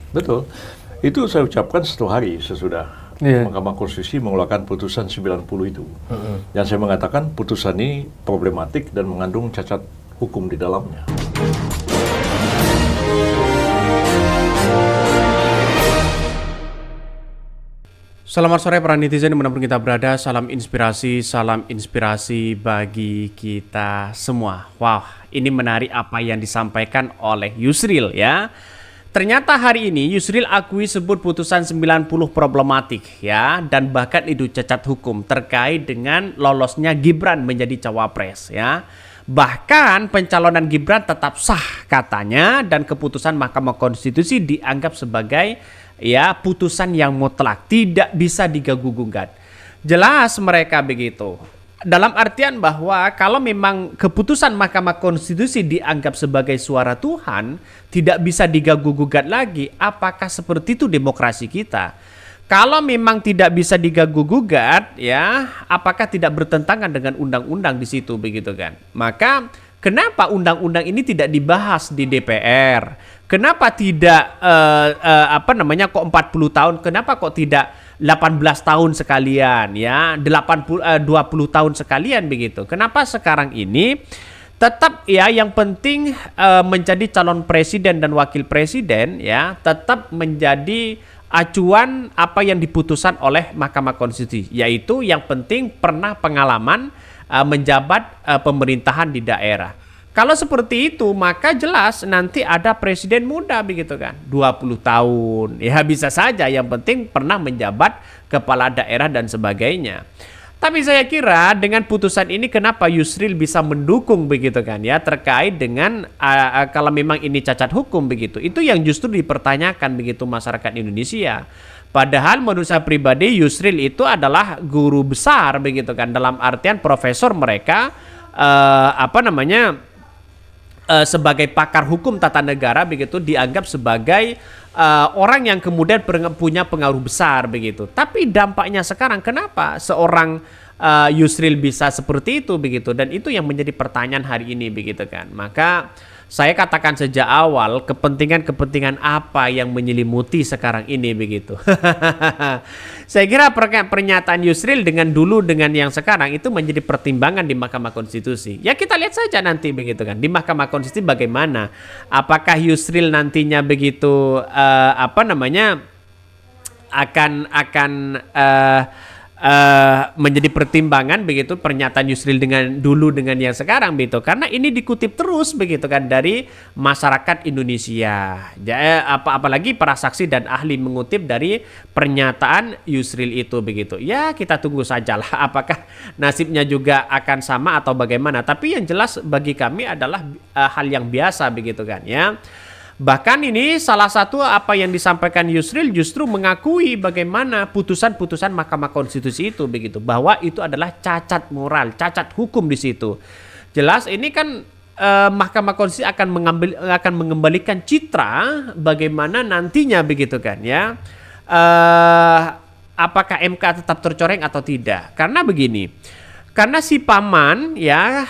Betul. Itu saya ucapkan 1 hari sesudah Mahkamah Konstitusi mengeluarkan putusan 90 itu. Dan saya mengatakan putusan ini problematik dan mengandung cacat hukum di dalamnya. Selamat sore para netizen dimanapun kita berada, salam inspirasi bagi kita semua. Wow, ini menarik apa yang disampaikan oleh Yusril ya. Ternyata hari ini Yusril akui sebut putusan 90 problematik ya, dan bahkan itu cacat hukum terkait dengan lolosnya Gibran menjadi cawapres ya. Bahkan pencalonan Gibran tetap sah katanya, dan keputusan Mahkamah Konstitusi dianggap sebagai ya putusan yang mutlak, tidak bisa diganggu-gugat. Jelas mereka begitu. Dalam artian bahwa kalau memang keputusan Mahkamah Konstitusi dianggap sebagai suara Tuhan, tidak bisa diganggu-gugat lagi, apakah seperti itu demokrasi kita? Kalau memang tidak bisa diganggu-gugat, ya, apakah tidak bertentangan dengan undang-undang di situ begitu kan? Maka kenapa undang-undang ini tidak dibahas di DPR? Kenapa tidak kok 40 tahun? Kenapa kok tidak 18 tahun sekalian ya, 20 tahun sekalian begitu? Kenapa sekarang ini tetap ya yang penting menjadi calon presiden dan wakil presiden ya tetap menjadi acuan apa yang diputuskan oleh Mahkamah Konstitusi, yaitu yang penting pernah pengalaman menjabat pemerintahan di daerah. Kalau seperti itu maka jelas nanti ada presiden muda begitu kan, 20 tahun. Ya bisa saja, yang penting pernah menjabat kepala daerah dan sebagainya. Tapi saya kira dengan putusan ini kenapa Yusril bisa mendukung begitu kan ya, terkait dengan kalau memang ini cacat hukum begitu. Itu yang justru dipertanyakan begitu masyarakat Indonesia. Padahal menurut saya pribadi Yusril itu adalah guru besar begitu kan, dalam artian profesor mereka sebagai pakar hukum tata negara begitu, dianggap sebagai orang yang kemudian punya pengaruh besar begitu. Tapi dampaknya sekarang kenapa seorang Yusril bisa seperti itu begitu, dan itu yang menjadi pertanyaan hari ini begitu kan. Maka saya katakan sejak awal, kepentingan apa yang menyelimuti sekarang ini begitu. Saya kira pernyataan Yusril dengan dulu dengan yang sekarang itu menjadi pertimbangan di Mahkamah Konstitusi. Ya kita lihat saja nanti begitu kan di Mahkamah Konstitusi bagaimana. Apakah Yusril nantinya begitu menjadi pertimbangan begitu pernyataan Yusril dengan dulu dengan yang sekarang begitu, karena ini dikutip terus begitu kan dari masyarakat Indonesia. Apalagi para saksi dan ahli mengutip dari pernyataan Yusril itu begitu. Ya kita tunggu sajalah apakah nasibnya juga akan sama atau bagaimana. Tapi yang jelas bagi kami adalah hal yang biasa begitu kan ya. Bahkan ini salah satu apa yang disampaikan Yusril justru mengakui bagaimana putusan-putusan Mahkamah Konstitusi itu begitu, bahwa itu adalah cacat moral, cacat hukum di situ. Jelas ini kan Mahkamah Konstitusi akan mengembalikan citra bagaimana nantinya begitu kan ya. Apakah MK tetap tercoreng atau tidak? Karena begini. Karena si paman ya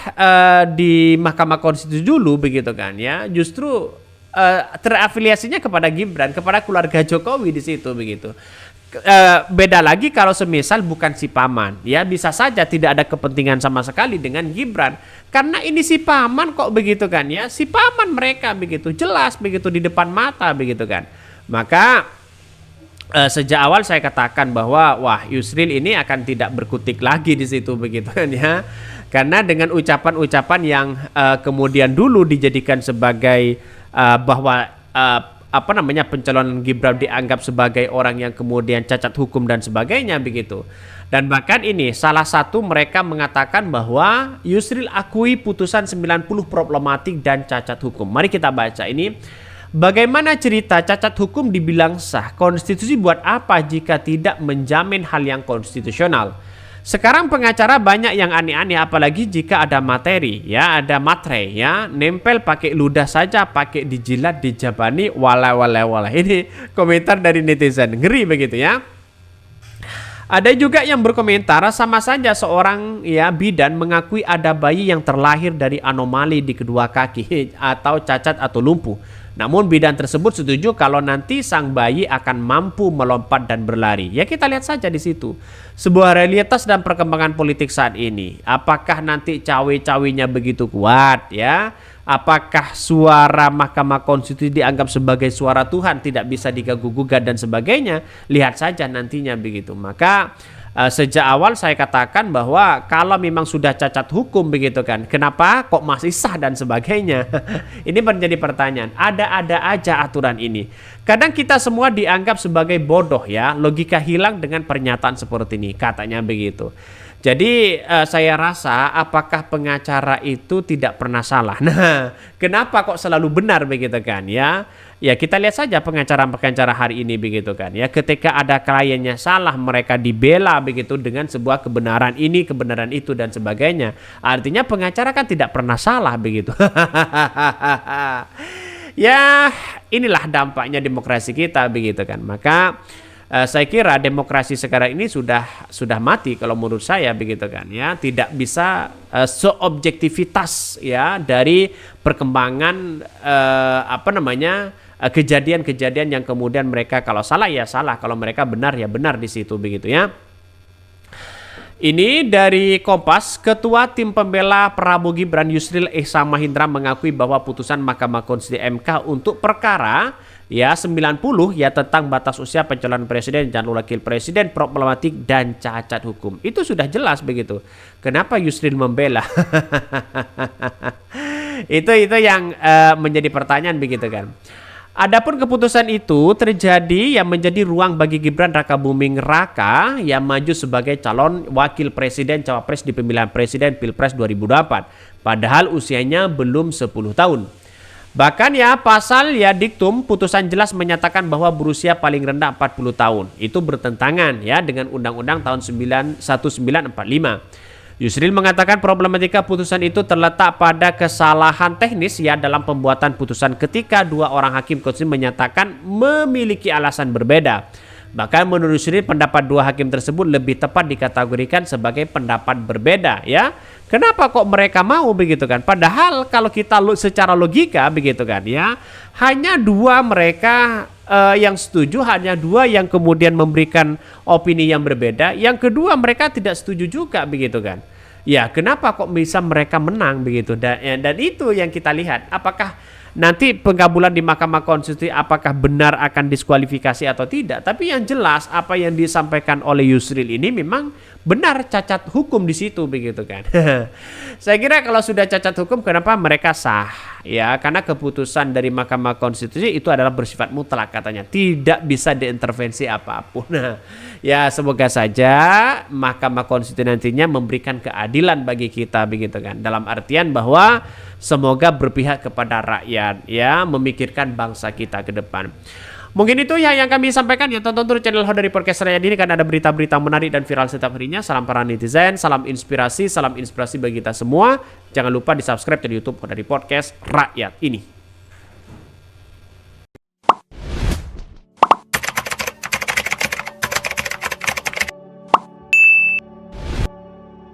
di Mahkamah Konstitusi dulu begitu kan ya, justru terafiliasinya kepada Gibran, kepada keluarga Jokowi di situ begitu. Beda lagi kalau semisal bukan si paman, ya bisa saja tidak ada kepentingan sama sekali dengan Gibran. Karena ini si paman kok begitu kan ya, si paman mereka begitu jelas begitu di depan mata begitu kan. Maka sejak awal saya katakan bahwa wah Yusril ini akan tidak berkutik lagi di situ begitu kan ya. Karena dengan ucapan-ucapan yang kemudian dulu dijadikan sebagai bahwa pencalonan Gibran dianggap sebagai orang yang kemudian cacat hukum dan sebagainya begitu. Dan bahkan ini salah satu mereka mengatakan bahwa Yusril akui putusan 90 problematik dan cacat hukum. Mari kita baca ini. Bagaimana cerita cacat hukum dibilang sah? Konstitusi buat apa jika tidak menjamin hal yang konstitusional? Sekarang pengacara banyak yang aneh-aneh, apalagi jika ada materi ya, ada matre ya, nempel pakai ludah saja, pakai dijilat, dijabani, wala. Ini komentar dari netizen, ngeri begitu ya. Ada juga yang berkomentar sama saja seorang ya bidan mengakui ada bayi yang terlahir dari anomali di kedua kaki atau cacat atau lumpuh. Namun bidan tersebut setuju kalau nanti sang bayi akan mampu melompat dan berlari. Ya kita lihat saja di situ. Sebuah realitas dan perkembangan politik saat ini. Apakah nanti cawe-cawenya begitu kuat ya? Apakah suara Mahkamah Konstitusi dianggap sebagai suara Tuhan, tidak bisa diganggu-gugat dan sebagainya? Lihat saja nantinya begitu. Maka sejak awal saya katakan bahwa kalau memang sudah cacat hukum begitu kan, kenapa kok masih sah dan sebagainya? Ini menjadi pertanyaan. Ada-ada aja aturan ini. Kadang kita semua dianggap sebagai bodoh ya, logika hilang dengan pernyataan seperti ini, katanya begitu. Jadi saya rasa apakah pengacara itu tidak pernah salah? Nah, kenapa kok selalu benar begitu kan ya? Ya kita lihat saja pengacara-pengacara hari ini begitu kan ya. Ketika ada kliennya salah, mereka dibela begitu dengan sebuah kebenaran ini, kebenaran itu dan sebagainya. Artinya pengacara kan tidak pernah salah begitu. Ya, inilah dampaknya demokrasi kita begitu kan. Maka saya kira demokrasi sekarang ini sudah mati kalau menurut saya begitu kan ya. Tidak bisa seobjektivitas ya dari perkembangan kejadian-kejadian yang kemudian mereka kalau salah ya salah, kalau mereka benar ya benar di situ begitu ya. Ini dari Kompas, Ketua Tim Pembela Prabowo Gibran Yusril Ihsan Mahendra mengakui bahwa putusan Mahkamah Konstitusi MK untuk perkara ya 90 ya tentang batas usia pencalonan presiden dan wakil presiden problematik dan cacat hukum. Itu sudah jelas begitu. Kenapa Yusril membela? itu yang menjadi pertanyaan begitu kan. Adapun keputusan itu terjadi yang menjadi ruang bagi Gibran Rakabuming Raka yang maju sebagai calon wakil presiden cawapres di pemilihan presiden Pilpres 2024. Padahal usianya belum 10 tahun. Bahkan ya pasal ya diktum putusan jelas menyatakan bahwa berusia paling rendah 40 tahun. Itu bertentangan ya dengan Undang-Undang tahun 1945. Yusril mengatakan problematika putusan itu terletak pada kesalahan teknis ya dalam pembuatan putusan ketika dua orang hakim konstitusi menyatakan memiliki alasan berbeda. Bahkan menurut Yusril pendapat dua hakim tersebut lebih tepat dikategorikan sebagai pendapat berbeda ya. Kenapa kok mereka mau begitu kan? Padahal kalau kita secara logika begitu kan ya, hanya dua mereka yang setuju, hanya dua yang kemudian memberikan opini yang berbeda. Yang kedua mereka tidak setuju juga begitu kan. Ya kenapa kok bisa mereka menang begitu? Dan itu yang kita lihat. Apakah nanti pengkabulan di Mahkamah Konstitusi apakah benar akan diskualifikasi atau tidak? Tapi yang jelas apa yang disampaikan oleh Yusril ini memang benar cacat hukum di situ begitu kan. Saya kira kalau sudah cacat hukum kenapa mereka sah? Ya karena keputusan dari Mahkamah Konstitusi itu adalah bersifat mutlak katanya, tidak bisa diintervensi apapun. Nah, ya semoga saja Mahkamah Konstitusi nantinya memberikan keadilan bagi kita begitu kan. Dalam artian bahwa semoga berpihak kepada rakyat ya, memikirkan bangsa kita ke depan. Mungkin itu ya yang kami sampaikan ya. Tonton terus channel Ho dari Podcast Rakyat ini karena ada berita-berita menarik dan viral setiap harinya. Salam para netizen, salam inspirasi bagi kita semua. Jangan lupa di subscribe di YouTube Ho dari Podcast Rakyat ini.